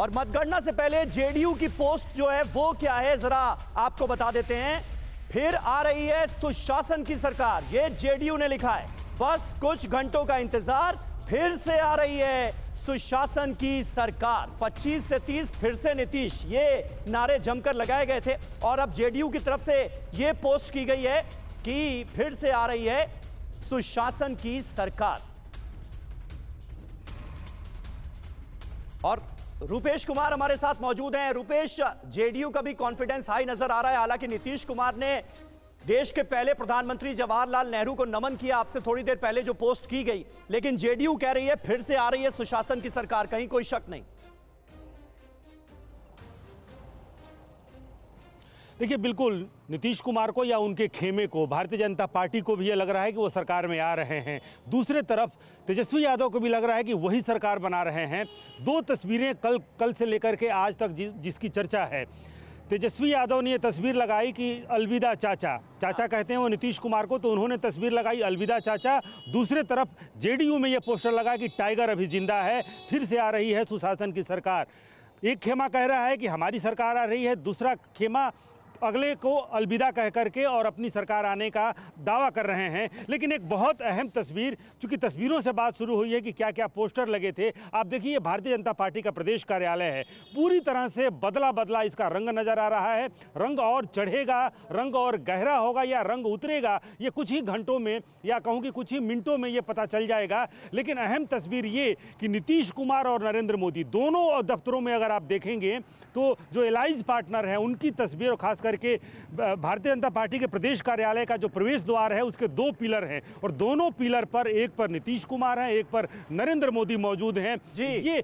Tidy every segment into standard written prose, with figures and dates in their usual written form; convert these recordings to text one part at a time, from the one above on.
और मतगणना से पहले जेडीयू की पोस्ट जो है वो क्या है जरा आपको बता देते हैं। फिर आ रही है सुशासन की सरकार, ये जेडीयू ने लिखा है। बस कुछ घंटों का इंतजार, फिर से आ रही है सुशासन की सरकार। 25 से 30 फिर से नीतीश, ये नारे जमकर लगाए गए थे और अब जेडीयू की तरफ से ये पोस्ट की गई है कि फिर से आ रही है सुशासन की सरकार। और रूपेश कुमार हमारे साथ मौजूद हैं। रूपेश, जेडीयू का भी कॉन्फिडेंस हाई नजर आ रहा है। हालांकि नीतीश कुमार ने देश के पहले प्रधानमंत्री जवाहरलाल नेहरू को नमन किया आपसे थोड़ी देर पहले जो पोस्ट की गई, लेकिन जेडीयू कह रही है फिर से आ रही है सुशासन की सरकार, कहीं कोई शक नहीं। देखिए, बिल्कुल नीतीश कुमार को या उनके खेमे को, भारतीय जनता पार्टी को भी ये लग रहा है कि वो सरकार में आ रहे हैं। दूसरे तरफ तेजस्वी यादव को भी लग रहा है कि वही सरकार बना रहे हैं। दो तस्वीरें कल से लेकर के आज तक जिसकी चर्चा है। तेजस्वी यादव ने ये तस्वीर लगाई कि अलविदा चाचा, चाचा कहते हैं वो नीतीश कुमार को, तो उन्होंने तस्वीर लगाई अलविदा चाचा। दूसरे तरफ जेडीयू में ये पोस्टर लगा कि टाइगर अभी जिंदा है, फिर से आ रही है सुशासन की सरकार। एक खेमा कह रहा है कि हमारी सरकार आ रही है, दूसरा खेमा अगले को अलविदा कह करके और अपनी सरकार आने का दावा कर रहे हैं। लेकिन एक बहुत अहम तस्वीर, चूंकि तस्वीरों से बात शुरू हुई है कि क्या क्या पोस्टर लगे थे। आप देखिए, भारतीय जनता पार्टी का प्रदेश कार्यालय है, पूरी तरह से बदला बदला इसका रंग नजर आ रहा है। रंग और चढ़ेगा, रंग और गहरा होगा या रंग उतरेगा, ये कुछ ही घंटों में या कहूँ कि कुछ ही मिनटों में ये पता चल जाएगा। लेकिन अहम तस्वीर ये कि नीतीश कुमार और नरेंद्र मोदी दोनों दफ्तरों में अगर आप देखेंगे तो जो एलाइज पार्टनर हैं उनकी तस्वीर, और खास करके भारतीय जनता पार्टी के प्रदेश कार्यालय का जो प्रवेश द्वार है उसके दो पिलर हैं, और दोनों पिलर पर, एक पर नीतीश कुमार हैं, एक पर नरेंद्र मोदी मौजूद हैं जी। ये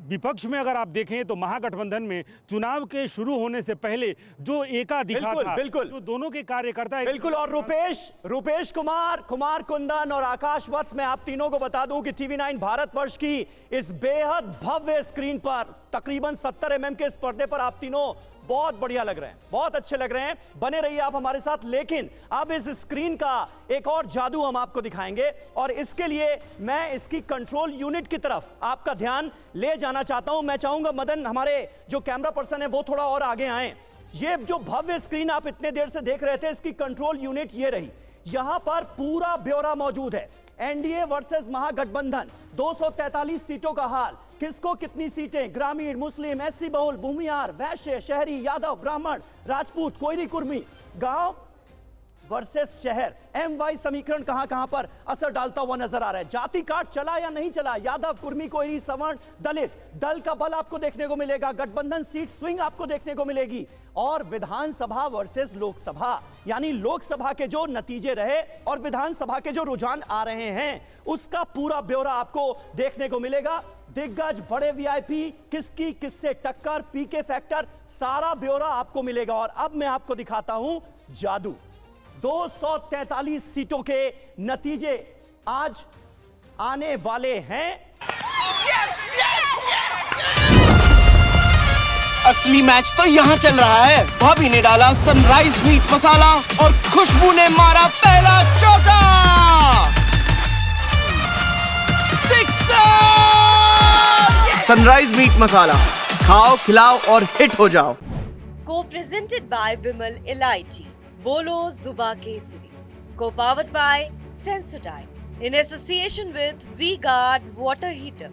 विपक्ष में अगर आप देखें तो महागठबंधन में चुनाव के शुरू होने से पहले जो एकाधिकार था, बिल्कुल जो दोनों के कार्यकर्ता बिल्कुल। और रूपेश कुमार, कुमार कुंदन और आकाश वत्स, मैं आप तीनों को बता दूं कि टीवी9 भारतवर्ष की इस बेहद भव्य स्क्रीन पर, तकरीबन 70 mm के इस पर्दे पर आप तीनों बहुत बढ़िया लग रहे हैं, बहुत अच्छे लग रहे हैं। बने रहिए आप हमारे साथ। लेकिन अब इस स्क्रीन का एक और जादू हम आपको दिखाएंगे, और इसके लिए मैं इसकी कंट्रोल यूनिट की तरफ आपका ध्यान ले जाना चाहता हूं। मैं चाहूंगा मदन, हमारे जो कैमरा पर्सन है, वो थोड़ा और आगे आए। ये जो भव्य स्क्रीन आप इतने देर से देख रहे थे, इसकी कंट्रोल यूनिट ये रही। यहां पर पूरा ब्यौरा मौजूद है। एनडीए वर्सेस महागठबंधन, 243 सीटों का हाल, किसको कितनी सीटें, ग्रामीण, मुस्लिम, एससी बहुल, भूमिहार, वैश्य, शहरी, यादव, ब्राह्मण, राजपूत, कोयरी, कुर्मी, गांव वर्सेस शहर, एमवाई समीकरण कहां कहां पर असर डालता हुआ नजर आ रहा है। जाति कार्ड चला या नहीं चला, यादव, कुर्मी, कोयरी, सवर्ण, दलित, दल का बल आपको देखने को मिलेगा, गठबंधन सीट स्विंग आपको देखने को मिलेगी, और विधानसभा वर्सेस लोकसभा, यानी लोकसभा के जो नतीजे रहे और विधानसभा के जो रुझान आ रहे हैं, उसका पूरा ब्यौरा आपको देखने को मिलेगा। दिग्गज, बड़े वीआईपी, किसकी किससे टक्कर, पीके फैक्टर, सारा ब्यौरा आपको मिलेगा। और अब मैं आपको दिखाता हूं जादू। 243 सीटों के नतीजे आज आने वाले हैं। असली मैच तो यहाँ चल रहा है। भाभी ने डाला सनराइज मीट मसाला और खुशबू ने मारा पहला चौका। सनराइज मीट मसाला, खाओ, खिलाओ और हिट हो जाओ। को प्रेजेंटेड बाय विमल इलायची, बोलो जुबा केसरी, को powered by Sensodyne, in association with V-Guard water heater.